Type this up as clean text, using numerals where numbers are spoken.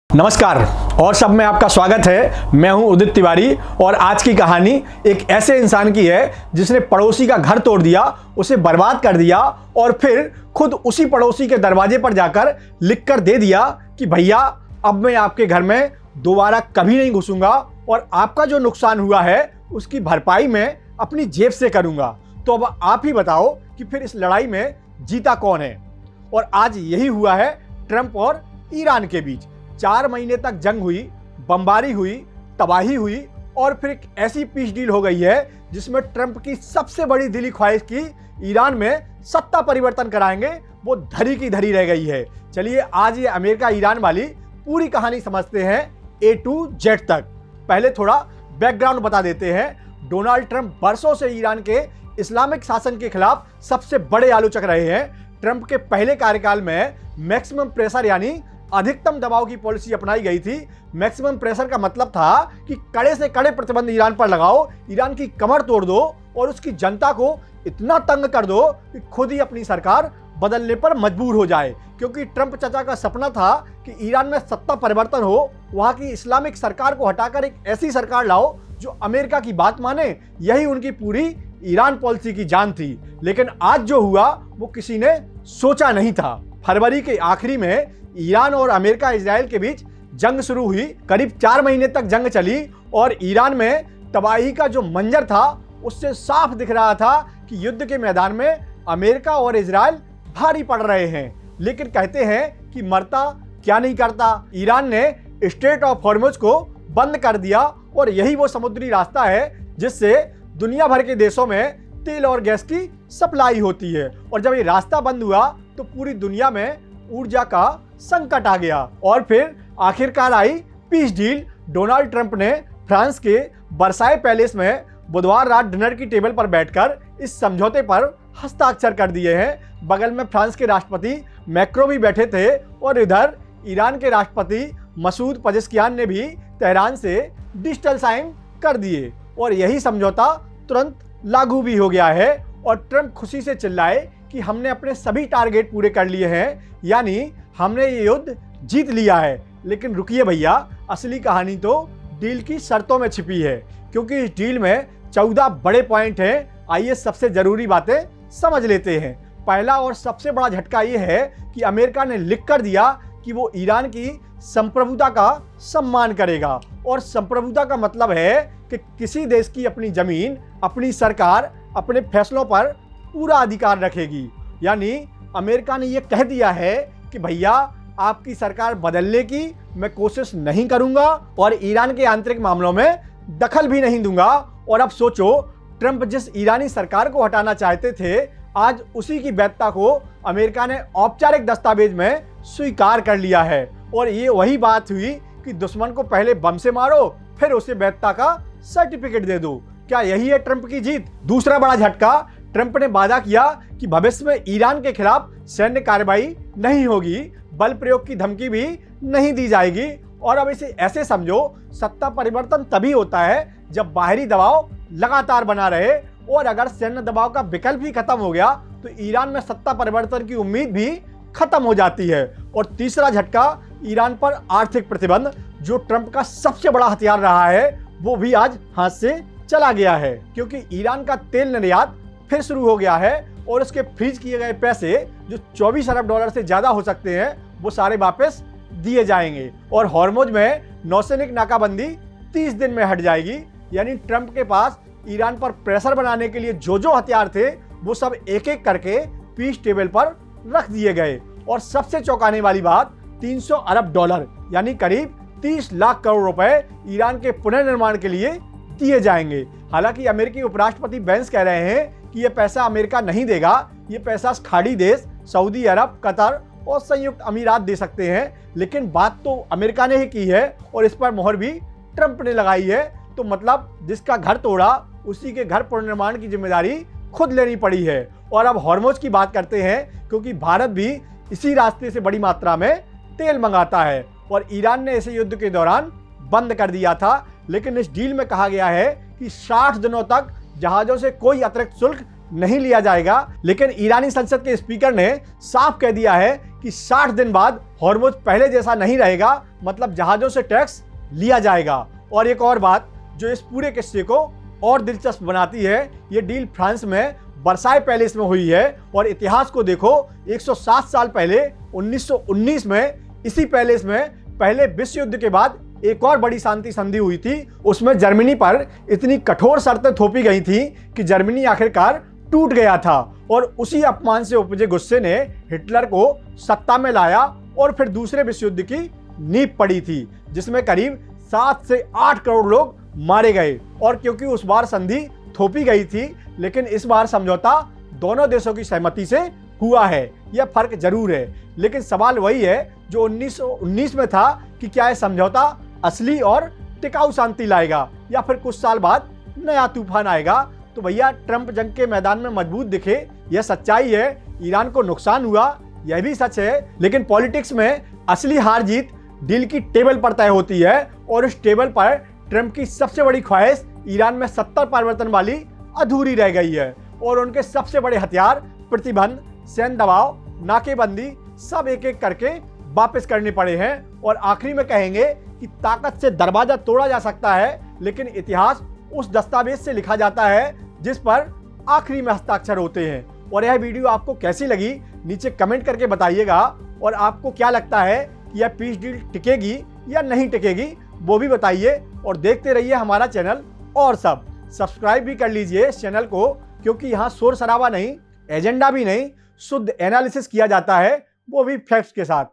नमस्कार और सब में आपका स्वागत है। मैं हूं उदित तिवारी और आज की कहानी एक ऐसे इंसान की है जिसने पड़ोसी का घर तोड़ दिया, उसे बर्बाद कर दिया और फिर खुद उसी पड़ोसी के दरवाजे पर जाकर लिख कर दे दिया कि भैया अब मैं आपके घर में दोबारा कभी नहीं घुसूंगा और आपका जो नुकसान हुआ है उसकी भरपाई मैं अपनी जेब से करूंगा। तो अब आप ही बताओ कि फिर इस लड़ाई में जीता कौन है। और आज यही हुआ है ट्रंप और ईरान के बीच। 4 महीने तक जंग हुई, बमबारी हुई, तबाही हुई और फिर एक ऐसी पीस डील हो गई है जिसमें ट्रंप की सबसे बड़ी दिली ख्वाहिश की ईरान में सत्ता परिवर्तन कराएंगे वो धरी की धरी रह गई है। चलिए आज ये अमेरिका ईरान वाली पूरी कहानी समझते हैं A to Z तक। पहले थोड़ा बैकग्राउंड बता देते हैं। डोनाल्ड ट्रंप बरसों से ईरान के इस्लामिक शासन के खिलाफ सबसे बड़े आलोचक रहे हैं। ट्रंप के पहले कार्यकाल में मैक्सिमम प्रेशर यानी अधिकतम दबाव की पॉलिसी अपनाई गई थी। मैक्सिमम प्रेशर का मतलब था कि कड़े से कड़े प्रतिबंध ईरान पर लगाओ, ईरान की कमर तोड़ दो और उसकी जनता को इतना तंग कर दो कि खुद ही अपनी सरकार बदलने पर मजबूर हो जाए। क्योंकि ट्रंप चाचा का सपना था कि ईरान में सत्ता परिवर्तन हो, वहां की इस्लामिक सरकार को हटाकर एक ऐसी सरकार लाओ जो अमेरिका की बात माने। यही उनकी पूरी ईरान पॉलिसी की जान थी। लेकिन आज जो हुआ वो किसी ने सोचा नहीं था। फरवरी के आखिरी में ईरान और अमेरिका इजराइल के बीच जंग शुरू हुई। करीब 4 महीने तक जंग चली और ईरान में तबाही का जो मंजर था उससे साफ दिख रहा था कि युद्ध के मैदान में अमेरिका और इजराइल भारी पड़ रहे हैं। लेकिन कहते हैं कि मरता क्या नहीं करता। ईरान ने स्ट्रेट ऑफ हॉर्मुज को बंद कर दिया और यही वो समुद्री रास्ता है जिससे दुनिया भर के देशों में तेल और गैस की सप्लाई होती है। और जब ये रास्ता बंद हुआ तो पूरी दुनिया में ऊर्जा का संकट आ गया और फिर आखिरकार आई पीस डील। डोनाल्ड ट्रंप ने फ्रांस के वर्साई पैलेस में बुधवार रात डिनर की टेबल पर बैठकर इस समझौते पर हस्ताक्षर कर दिए हैं। बगल में फ्रांस के राष्ट्रपति मैक्रो भी बैठे थे और इधर ईरान के राष्ट्रपति मसूद पजेश्कियान ने भी तेहरान से डिजिटल साइन कर दिए और यही समझौता तुरंत लागू भी हो गया है। और ट्रंप खुशी से चिल्लाए कि हमने अपने सभी टारगेट पूरे कर लिए हैं, यानी हमने ये युद्ध जीत लिया है। लेकिन रुकिए भैया, असली कहानी तो डील की शर्तों में छिपी है। क्योंकि इस डील में 14 बड़े पॉइंट हैं। आइए सबसे जरूरी बातें समझ लेते हैं। पहला और सबसे बड़ा झटका ये है कि अमेरिका ने लिख कर दिया कि वो ईरान की संप्रभुता का सम्मान करेगा। और संप्रभुता का मतलब है कि किसी देश की अपनी जमीन, अपनी सरकार, अपने फैसलों पर पूरा अधिकार रखेगी। यानी अमेरिका ने यह कह दिया है कि भैया आपकी सरकार बदलने की मैं कोशिश नहीं करूंगा और ईरान के आंतरिक मामलों में दखल भी नहीं दूंगा। और अब सोचो, ट्रंप जिस ईरानी सरकार को हटाना चाहते थे, आज उसी की वैधता को अमेरिका ने औपचारिक दस्तावेज में स्वीकार कर लिया है। और ये वही बात हुई कि दुश्मन को पहले बम से मारो फिर उसे वैधता का सर्टिफिकेट दे दो। क्या यही है ट्रंप की जीत? दूसरा बड़ा झटका, ट्रंप ने वादा किया कि भविष्य में ईरान के खिलाफ सैन्य कार्रवाई नहीं होगी, बल प्रयोग की धमकी भी नहीं दी जाएगी। और अब इसे ऐसे समझो, सत्ता परिवर्तन तभी होता है जब बाहरी दबाव लगातार बना रहे और अगर सैन्य दबाव का विकल्प ही खत्म हो गया तो ईरान में सत्ता परिवर्तन की उम्मीद भी खत्म हो जाती है। और तीसरा झटका, ईरान पर आर्थिक प्रतिबंध जो ट्रंप का सबसे बड़ा हथियार रहा है वो भी आज हाथ से चला गया है। क्योंकि ईरान का तेल निर्यात फिर शुरू हो गया है और उसके फ्रीज किए गए पैसे जो 24 अरब डॉलर से ज्यादा हो सकते हैं वो सारे वापस दिए जाएंगे। और हॉर्मुज में नौसैनिक नाकाबंदी 30 दिन में हट जाएगी। यानी ट्रंप के पास ईरान पर प्रेशर बनाने के लिए जो जो हथियार थे वो सब एक एक करके पीस टेबल पर रख दिए गए। और सबसे चौंकाने वाली बात, 300 अरब डॉलर यानी करीब 30 लाख करोड़ रुपए ईरान के पुनर्निर्माण के लिए दिए जाएंगे। हालांकि अमेरिकी उपराष्ट्रपति बेंस कह रहे हैं कि यह पैसा अमेरिका नहीं देगा, ये पैसा खाड़ी देश सऊदी अरब, कतर और संयुक्त अमीरात दे सकते हैं। लेकिन बात तो अमेरिका ने ही की है और इस पर मोहर भी ट्रंप ने लगाई है। तो मतलब जिसका घर तोड़ा उसी के घर पुनर्निर्माण की जिम्मेदारी खुद लेनी पड़ी है। और अब हॉर्मुज की बात करते हैं क्योंकि भारत भी इसी रास्ते से बड़ी मात्रा में तेल मंगाता है और ईरान ने इसे युद्ध के दौरान बंद कर दिया था। लेकिन इस डील में कहा गया है कि 60 दिनों तक जहाजों से कोई अतिरिक्त शुल्क नहीं लिया जाएगा। लेकिन ईरानी संसद के स्पीकर ने साफ कह दिया है कि 60 दिन बाद हॉर्मुज पहले जैसा नहीं रहेगा, मतलब जहाजों से टैक्स लिया जाएगा। और एक और बात जो इस पूरे किस्से को और दिलचस्प बनाती है, ये डील फ्रांस में वर्साई पैलेस में हुई है। और इतिहास को देखो, 107 साल पहले 1919 में इसी पैलेस में पहले विश्व युद्ध के बाद एक और बड़ी शांति संधि हुई थी। उसमें जर्मनी पर इतनी कठोर शर्तें थोपी गई थी कि जर्मनी आखिरकार टूट गया था। और उसी अपमान से उपजे गुस्से ने हिटलर को सत्ता में लाया और फिर दूसरे विश्व युद्ध की नींव पड़ी थी, जिसमें करीब 7 से 8 करोड़ लोग मारे गए। और क्योंकि उस बार संधि थोपी गई थी, लेकिन इस बार समझौता दोनों देशों की सहमति से हुआ है। यह फर्क जरूर है, लेकिन सवाल वही है जो 1919 में था कि क्या यह समझौता असली और टिकाऊ शांति लाएगा या फिर कुछ साल बाद नया तूफान आएगा। तो भैया, ट्रंप जंग के मैदान में मजबूत दिखे, यह सच्चाई है। ईरान को नुकसान हुआ, यह भी सच है। लेकिन पॉलिटिक्स में असली हार जीत डील की टेबल पर तय होती है। और इस टेबल पर ट्रंप की सबसे बड़ी ख्वाहिश ईरान में सत्ता परिवर्तन वाली अधूरी रह गई है। और उनके सबसे बड़े हथियार प्रतिबंध, सैन्य दबाव, नाकेबंदी सब एक एक करके वापस करने पड़े हैं। और आखिरी में कहेंगे कि ताकत से दरवाजा तोड़ा जा सकता है, लेकिन इतिहास उस दस्तावेज से लिखा जाता है जिस पर आखिरी में हस्ताक्षर होते हैं। और यह वीडियो आपको कैसी लगी नीचे कमेंट करके बताइएगा। और आपको क्या लगता है कि यह पीस डील टिकेगी या नहीं टिकेगी, वो भी बताइए। और देखते रहिए हमारा चैनल। और सब सब्सक्राइब भी कर लीजिए इस चैनल को, क्योंकि यहाँ शोर शराबा नहीं, एजेंडा भी नहीं, शुद्ध एनालिसिस किया जाता है, वो भी फैक्ट्स के साथ।